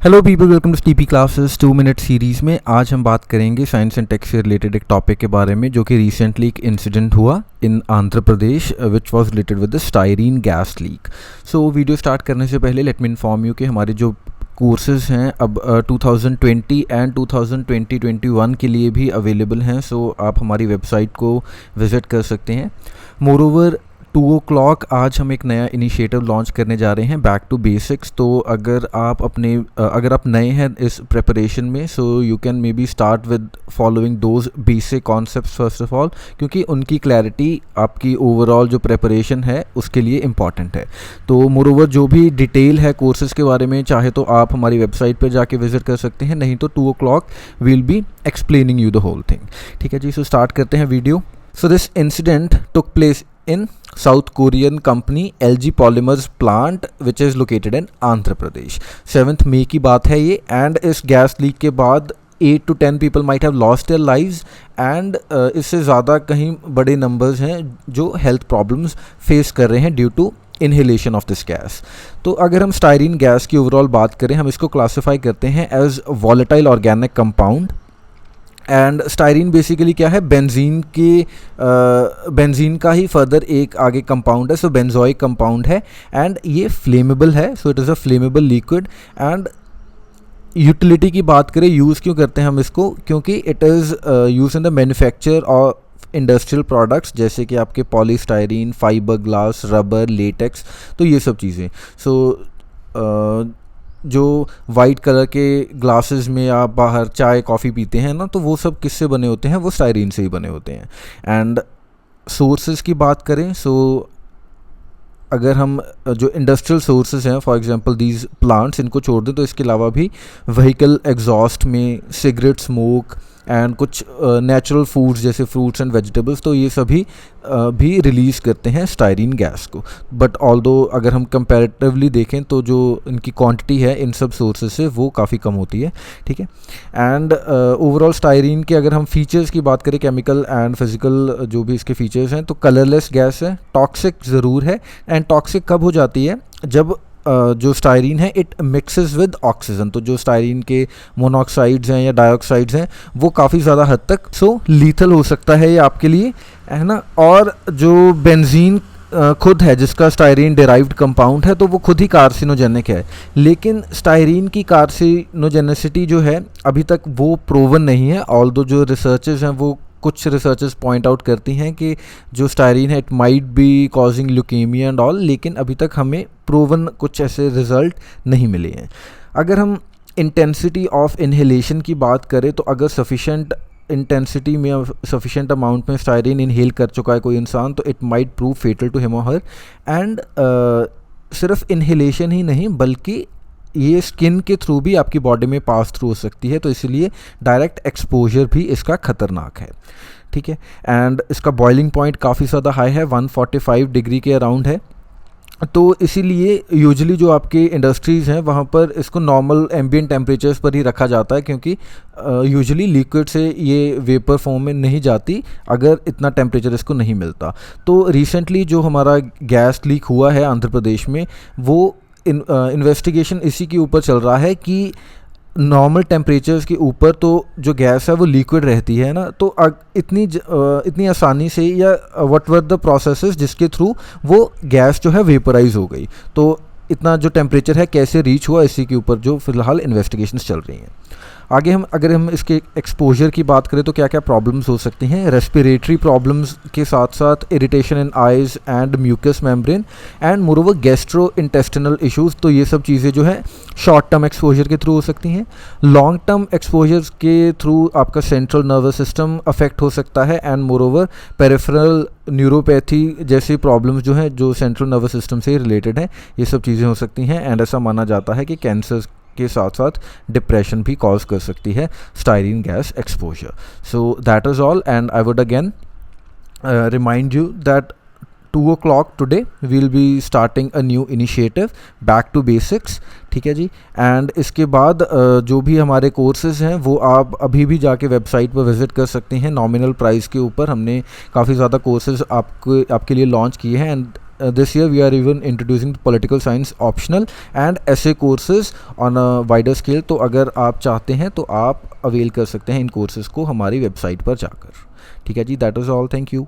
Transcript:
Hello people, welcome to TP classes 2 minute series में। आज हम बात करेंगे साइंस एंड टेक से रिलेटेड एक टॉपिक के बारे में जो कि रिसेंटली एक इंसिडेंट हुआ in Andhra Pradesh which was related with the styrene gas leak. So video start करने से पहले लेट मी इन्फॉर्म यू कि हमारे जो कोर्सेज़ हैं अब 2020 एंड 2021 के लिए भी अवेलेबल हैं। सो आप हमारी वेबसाइट को विज़िट कर सकते हैं। मोरओवर 2 o'clock आज हम एक नया इनिशिएटिव लॉन्च करने जा रहे हैं, बैक टू बेसिक्स। तो अगर आप नए हैं इस प्रिपरेशन में, so you can may be start with following those basic concepts first of all, क्योंकि उनकी क्लैरिटी आपकी ओवरऑल जो प्रिपरेशन है उसके लिए इम्पॉर्टेंट है। तो मोरओवर जो भी डिटेल है कोर्सेज़ के बारे में, चाहे तो आप हमारी वेबसाइट पर जाके विजिट कर सकते हैं, नहीं तो 2 o'clock will be explaining you the whole thing. ठीक है जी, सो स्टार्ट करते हैं video. So this incident took place in South Korean company LG Polymers plant which is located in Andhra Pradesh. 7 मई की बात है ये, एंड इस गैस लीक के बाद 8 to 10 people might have lost their lives and इससे ज़्यादा कहीं बड़े नंबर्स हैं जो हेल्थ प्रॉब्लम्स फेस कर रहे हैं due to inhalation of this gas. तो अगर हम स्टायरीन गैस की ओवरऑल बात करें, हम इसको क्लासीफाई करते हैं as volatile organic compound. And styrene basically क्या है, बेंजीन का ही फर्दर एक आगे कंपाउंड है, सो बेंजोइक कंपाउंड है एंड ये फ्लेमेबल है, so it is a flammable liquid. And utility की बात करें, यूज़ क्यों करते हैं हम इसको, क्योंकि it is use in the manufacture और इंडस्ट्रियल प्रोडक्ट्स जैसे कि आपके polystyrene, fibre glass, rubber, latex, तो ये सब चीज़ें। सो जो वाइट कलर के ग्लासेस में आप बाहर चाय कॉफ़ी पीते हैं ना, तो वो सब किससे बने होते हैं, वो स्टायरीन से ही बने होते हैं। एंड सोर्सेज की बात करें, सो अगर हम जो इंडस्ट्रियल सोर्सेज हैं, फॉर एग्जांपल दीज प्लांट्स, इनको छोड़ दें तो इसके अलावा भी व्हीकल एग्जॉस्ट में, सिगरेट स्मोक एंड कुछ नेचुरल फूड्स जैसे फ्रूट्स एंड वेजिटेबल्स, तो ये सभी भी रिलीज़ करते हैं स्टायरीन गैस को। बट ऑल्दो अगर हम कंपैरेटिवली देखें तो जो इनकी क्वांटिटी है इन सब सोर्सेज से वो काफ़ी कम होती है। ठीक है। एंड ओवरऑल स्टायरीन के अगर हम फीचर्स की बात करें, केमिकल एंड फिजिकल जो भी इसके फीचर्स हैं, तो कलरलेस गैस है, टॉक्सिक ज़रूर है। एंड टॉक्सिक कब हो जाती है, जब जो स्टायरीन है इट मिक्सेस विद ऑक्सीजन। तो जो स्टायरीन के मोनोऑक्साइड्स हैं या डाइऑक्साइड्स हैं वो काफ़ी ज़्यादा हद तक लीथल हो सकता है ये आपके लिए, है ना। और जो बेंजीन खुद है जिसका स्टायरीन डिराइव्ड कंपाउंड है, तो वो खुद ही कार्सिनोजेनिक है। लेकिन स्टायरीन की कार्सिनोजेनिसिटी जो है अभी तक वो प्रूवन नहीं है, ऑल्दो जो रिसर्चेस हैं वो कुछ रिसर्चेस पॉइंट आउट करती हैं कि जो स्टायरीन है it might be causing leukaemia and all, लेकिन अभी तक हमें प्रूवन कुछ ऐसे रिजल्ट नहीं मिले हैं। अगर हम इंटेंसिटी ऑफ इनहेलेशन की बात करें, तो अगर सफिशेंट इंटेंसिटी में, सफिशेंट अमाउंट में स्टायरीन इनहेल कर चुका है कोई इंसान, तो it might prove fatal to him और हर। एंड सिर्फ इनहेलेशन ही नहीं बल्कि ये स्किन के थ्रू भी आपकी बॉडी में पास थ्रू हो सकती है, तो इसलिए डायरेक्ट एक्सपोजर भी इसका ख़तरनाक है। ठीक है। एंड इसका बॉइलिंग पॉइंट काफ़ी ज़्यादा हाई है, 145 डिग्री के अराउंड है। तो इसीलिए यूजुअली जो आपके इंडस्ट्रीज़ हैं वहाँ पर इसको नॉर्मल एम्बिएंट टेम्परेचर्स पर ही रखा जाता है, क्योंकि यूजुअली लिक्विड से ये वेपर फॉर्म में नहीं जाती अगर इतना टेम्परेचर इसको नहीं मिलता। तो रिसेंटली जो हमारा गैस लीक हुआ है आंध्र प्रदेश में, वो इन्वेस्टिगेशन इसी के ऊपर चल रहा है कि नॉर्मल टेम्परेचर्स के ऊपर तो जो गैस है वो लिक्विड रहती है ना, तो इतनी आसानी से या व्हाट वर द प्रोसेसेस जिसके थ्रू वो गैस जो है वेपराइज हो गई, तो इतना जो टेम्परेचर है कैसे रीच हुआ, इसी के ऊपर जो फिलहाल इन्वेस्टिगेशंस चल रही हैं। आगे अगर हम इसके एक्सपोजर की बात करें तो क्या क्या प्रॉब्लम्स हो सकती हैं। रेस्पिरेटरी प्रॉब्लम्स के साथ साथ irritation in eyes and mucus membrane and moreover gastro intestinal issues, तो ये सब चीज़ें जो है शॉर्ट टर्म एक्सपोजर के थ्रू हो सकती हैं। लॉन्ग टर्म एक्सपोजर के थ्रू आपका सेंट्रल नर्वस सिस्टम अफेक्ट हो सकता है एंड मोरओवर पेरिफेरल न्यूरोपैथी जैसी प्रॉब्लम्स जो हैं जो सेंट्रल नर्वस सिस्टम से रिलेटेड हैं, ये सब चीज़ें हो सकती हैं। एंड ऐसा माना जाता है कि कैंसर के साथ साथ डिप्रेशन भी कॉज कर सकती है styrene gas exposure. So that is all, and I would again remind you that 2 o'clock today will be starting a new initiative, back to basics. ठीक है जी। एंड इसके बाद जो भी हमारे कोर्सेज़ हैं वो आप अभी भी जाके वेबसाइट पर विज़िट कर सकते हैं। नॉमिनल प्राइस के ऊपर हमने काफ़ी ज़्यादा कोर्सेज़ आपके लिए लॉन्च किए हैं, and this year we are even introducing political science optional and essay courses on a wider scale. तो अगर आप चाहते हैं तो आप अवेल कर सकते हैं इन कोर्सेज़ को हमारी वेबसाइट पर जाकर. ठीक है जी, that is all, thank you.